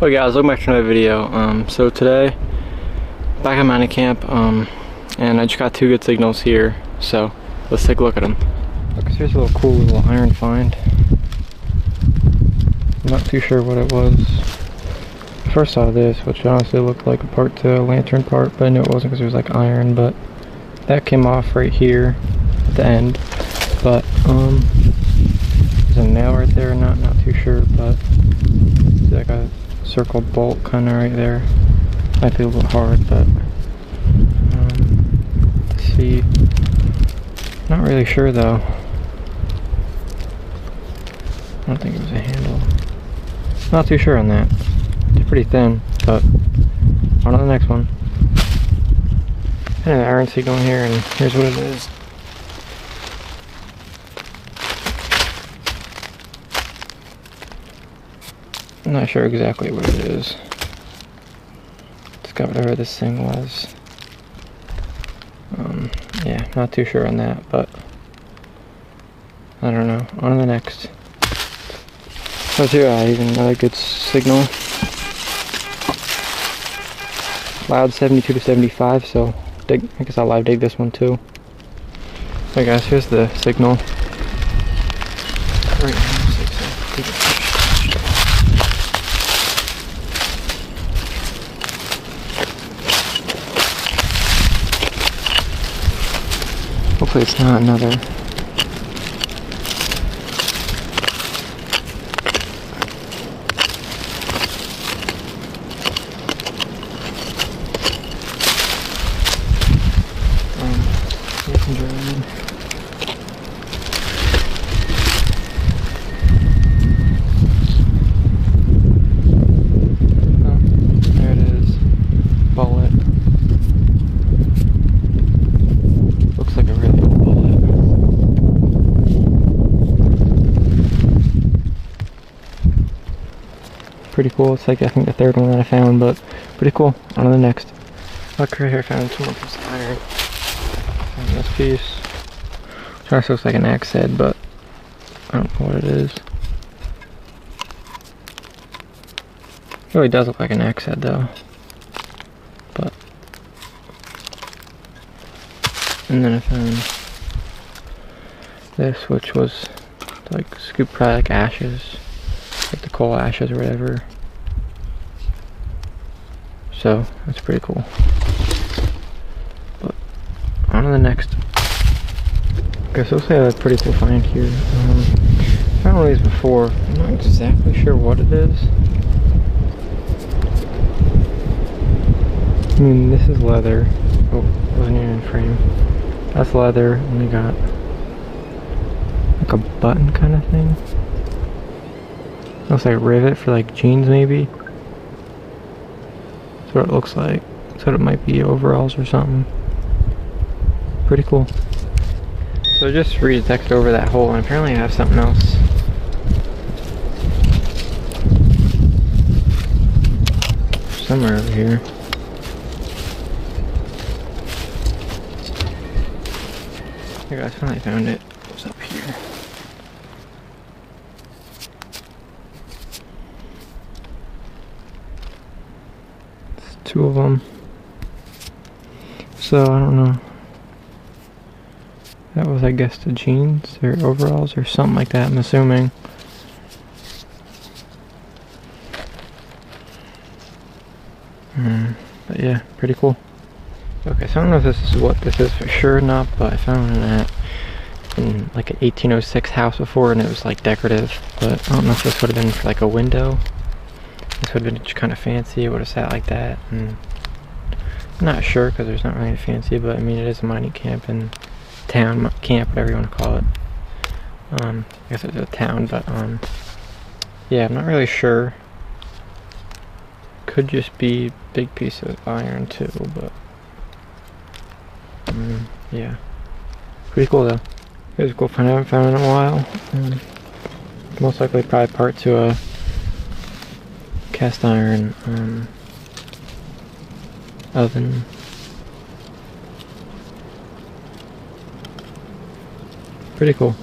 Oh guys, welcome back to another video. So today, back at mining camp, and I just got two good signals here, so let's take a look at them. Okay, so here's a little cool little iron find. I'm not too sure what it was. First saw this, which honestly looked like a part to a lantern part, but I knew it wasn't because it was like iron, but that came off right here at the end. But there's a nail right there, not too sure, but it's like a circled bolt kind of right there. Might be a little hard, but let's see. Not really sure though. I don't think it was a handle. Not too sure on that. It's pretty thin, but on to the next one. And an iron signal here, and here's what it is. I'm not sure exactly what it is. It's got whatever this thing was. Yeah, not too sure on that, but I don't know. On to the next. So here I even another good signal. Loud 72 to 75, so I guess I'll live dig this one too. Alright guys, here's the signal. Right now, hopefully it's not another. There it is. Bullet. Looks like a really old bullet. Pretty cool. It's like I think the third one that I found, but pretty cool. On to the next. Look right here, I found some piece of iron. Found this piece. Which also looks like an axe head, but I don't know what it is. It really does look like an axe head though. But and then I found this, which was like scooped probably like ashes, like the coal ashes or whatever. So that's pretty cool. But on to the next. Okay, so let's say I have a pretty cool find here. I found one of these before. I'm not exactly sure what it is. I mean, this is leather. Oh, it wasn't even in frame. That's leather, and we got like a button kind of thing. Looks like a rivet for like jeans, maybe. That's what it looks like. So it might be overalls or something. Pretty cool. So I just redetected over that hole, and apparently I have something else. Somewhere over here. Here guys, finally found it. It's up here. It's two of them. So I don't know. That was, I guess, the jeans or overalls or something like that, I'm assuming. But yeah, pretty cool. Okay, so I don't know if this is what this is for sure or not, but I found that in like an 1806 house before, and it was like decorative, but I don't know if this would have been for like a window. This would have been just kind of fancy. It would have sat like that, and I'm not sure because there's not really fancy, but I mean it is a mining camp and town camp, whatever you want to call it. I guess it's a town, but yeah, I'm not really sure. Could just be a big piece of iron too, but yeah, pretty cool though. Here's a cool find I haven't found in a while. Most likely probably part to a cast iron oven. Pretty cool.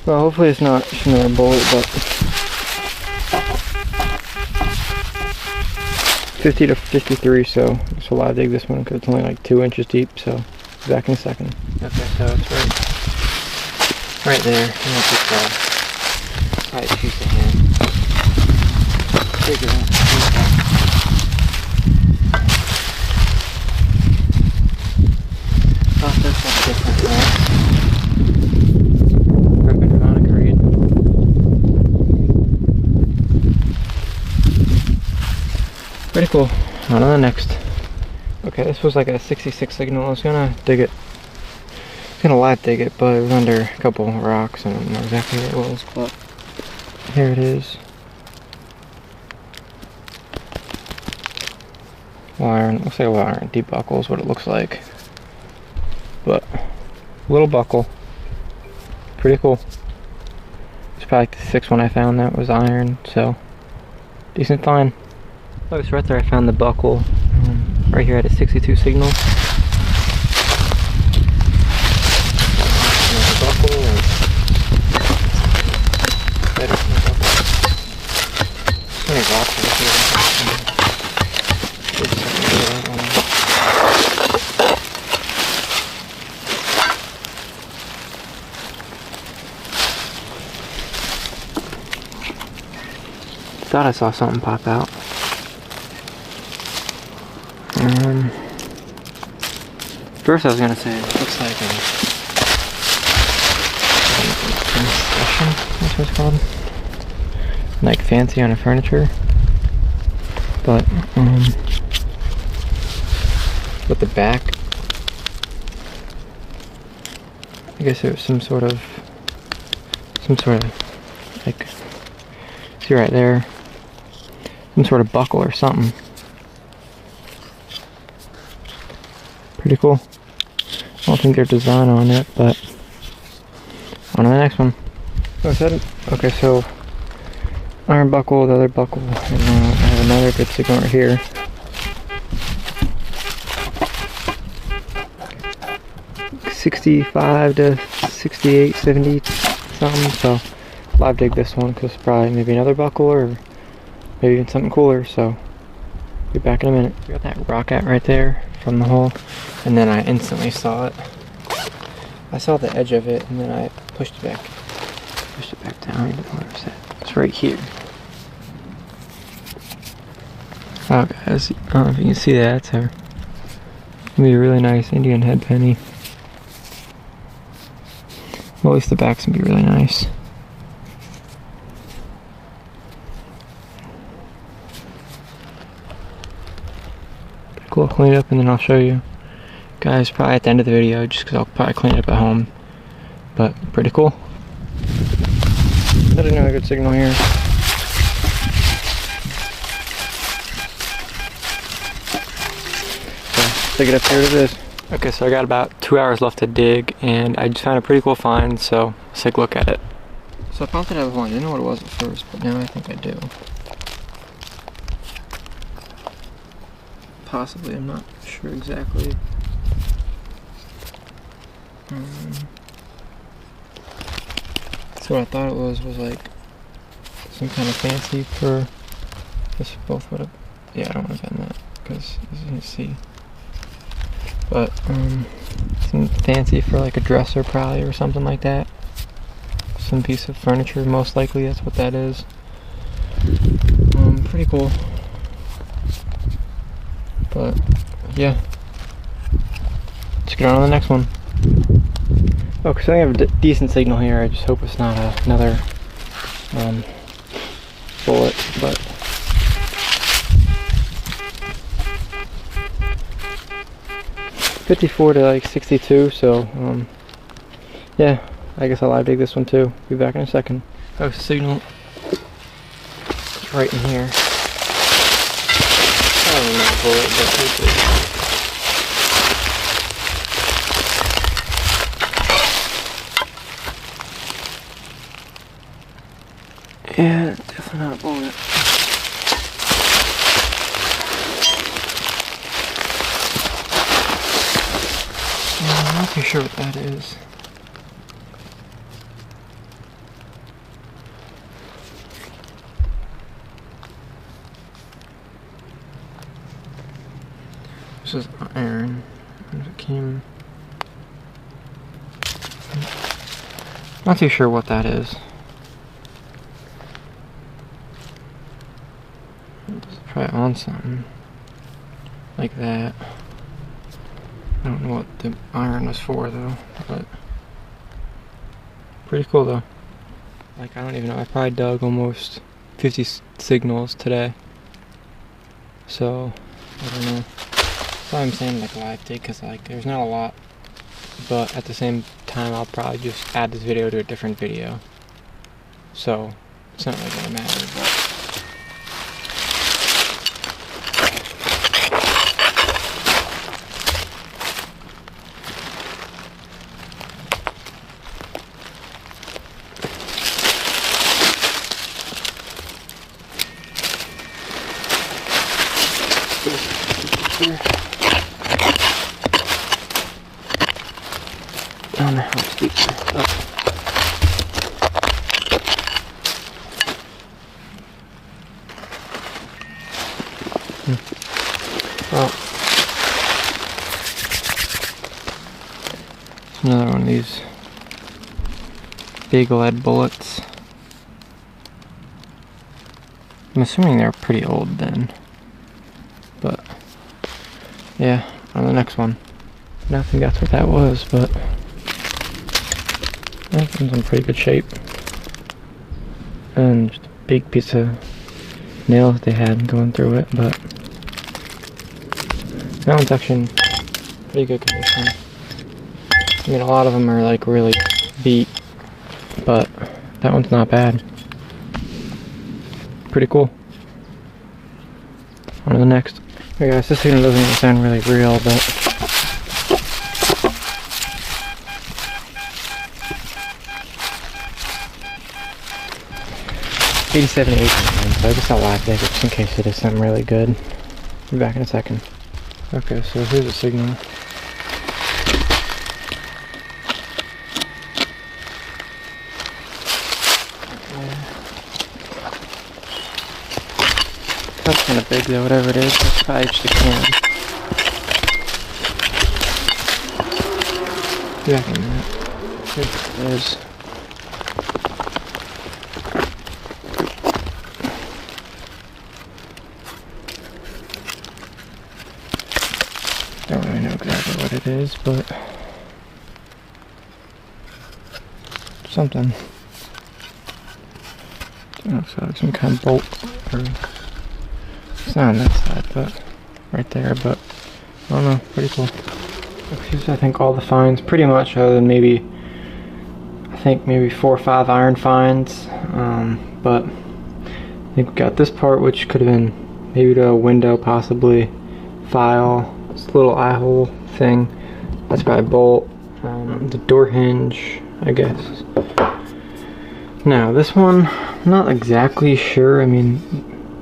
Well, hopefully it's not just another bullet, but 50 to 53, so live dig this one because it's only like 2 inches deep, so be back in a second. Okay, so it's right there. I'm gonna take the right piece of hand. Dig it up. Process of different rocks. Pretty cool. On to the next. Okay, this was like a 66 signal. I was gonna dig it. I was gonna live dig it, but it was under a couple rocks. I don't know exactly where it was, but here it is. Iron, we'll say iron deep buckle is what it looks like. But little buckle. Pretty cool. It's probably like the 6th one I found that was iron, so decent find. Oh, it's right there. I found the buckle right here at a 62 signal. Thought I saw something pop out. First I was gonna say it looks like a that's what it's called. Like fancy on a furniture. But with the back, I guess it was some sort of like, see right there, some sort of buckle or something. Pretty cool. I don't think there's design on it, but on to the next one. Okay, so iron buckle, the other buckle, and I have another good signal right here. $65 to $68, $70 something. So live dig this one because probably maybe another buckle or maybe even something cooler. So be back in a minute. We got that rocket right there from the hole, and then I instantly saw it. I saw the edge of it, and then I pushed it back down. Where is it? It's right here. Oh guys, I don't know if you can see that. It's gonna be a really nice Indian head penny. Well, at least the back's gonna be really nice. Cool, I'll clean it up and then I'll show you guys probably at the end of the video, just because I'll probably clean it up at home. But pretty cool. Got another good signal here. So, dig it up here it is. Okay, so I got about 2 hours left to dig, and I just found a pretty cool find, so let's take a look at it. So I found that I didn't know what it was at first, but now I think I do. Possibly, I'm not sure exactly. So what I thought it was like some kind of fancy for this. Both would have. Yeah, I don't want to bend that because as you can see. But some fancy for like a dresser probably or something like that. Some piece of furniture, most likely that's what that is. Pretty cool. But yeah, let's get on to the next one. Okay, so I have a decent signal here. I just hope it's not another bullet, but $54 to like 62. So yeah, I guess I'll live dig this one too. Be back in a second. Oh, signal right in here. Probably not a bullet, but hopefully. Yeah, definitely not a bullet. I'm not too sure what that is. this is iron. It came. Not too sure what that is. Let's try it on something like that. I don't know what the iron was for though, but pretty cool though. Like, I don't even know, I probably dug almost 50 signals today. So, I don't know. That's why I'm saying like live dig, because like there's not a lot. But at the same time, I'll probably just add this video to a different video. So, it's not really gonna matter, but. I don't know how it's deep. Well, another one of these big lead bullets. I'm assuming they're pretty old then. But yeah, on the next one. I don't think that's what that was, but that one's in pretty good shape. And just a big piece of nails they had going through it, but that one's actually in pretty good condition. I mean, a lot of them are like really beat, but that one's not bad. Pretty cool. On to the next. Hey guys, this signal doesn't even sound really real, but $87, $89, so I just thought live dig just in case it is something really good. Be back in a second. Okay, so here's a signal. That's kind of big though, whatever it is. That's probably just a can. Be back in a minute. Here it is. Don't really know exactly what it is, but something. It looks like some kind of bolt, or it's not on that side, but right there. But I don't know, pretty cool. Here's, I think, all the finds, pretty much, other than maybe, I think maybe 4 or 5 iron finds. But I think we got this part, which could have been maybe to a window, possibly file. This little eye hole thing, that's probably a bolt. The door hinge, I guess. Now this one, I'm not exactly sure. I mean,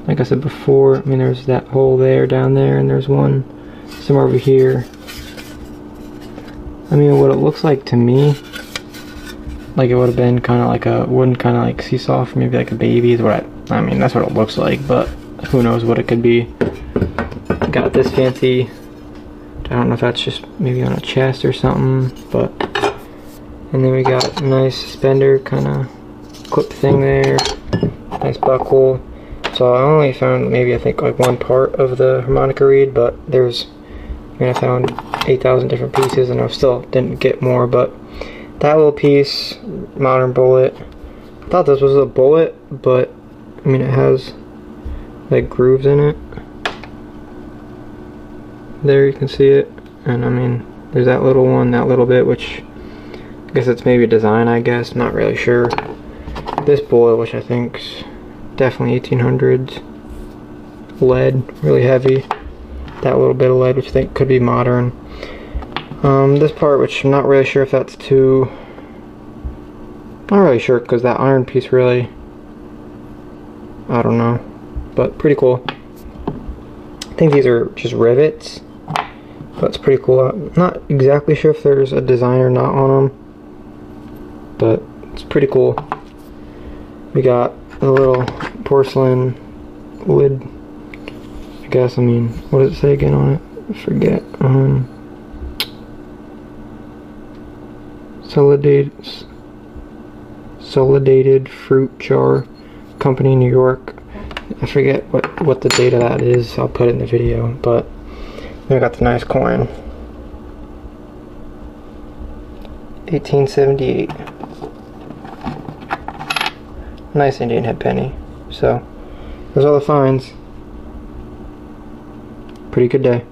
like I said before, I mean there's that hole there, down there, and there's one somewhere over here. I mean, what it looks like to me, like it would have been kind of like a wooden kind of like seesaw for maybe like a baby, is what I mean, that's what it looks like, but who knows what it could be. Got this fancy, I don't know if that's just maybe on a chest or something, but, and then we got a nice suspender kind of clip thing there, nice buckle. So I only found maybe, I think, like one part of the harmonica reed, but there's, I mean, I found 8,000 different pieces and I still didn't get more. But that little piece, modern bullet, I thought this was a bullet, but I mean, it has like grooves in it. There you can see it, and I mean, there's that little one, that little bit, which I guess it's maybe a design, I guess, not really sure. This bullet, which I think's definitely 1800's lead, really heavy. That little bit of lead, which I think could be modern. This part, which I'm not really sure if that's too, not really sure, because that iron piece really, I don't know, but pretty cool. I think these are just rivets, but it's pretty cool. I'm not exactly sure if there's a design or not on them, but it's pretty cool. We got a little porcelain lid, I guess. I mean, what does it say again on it? I forget. Solidated Fruit Jar Company, New York. I forget what the date of that is. I'll put it in the video. But I got the nice coin. 1878. Nice Indian head penny. So, those are all the finds. Pretty good day.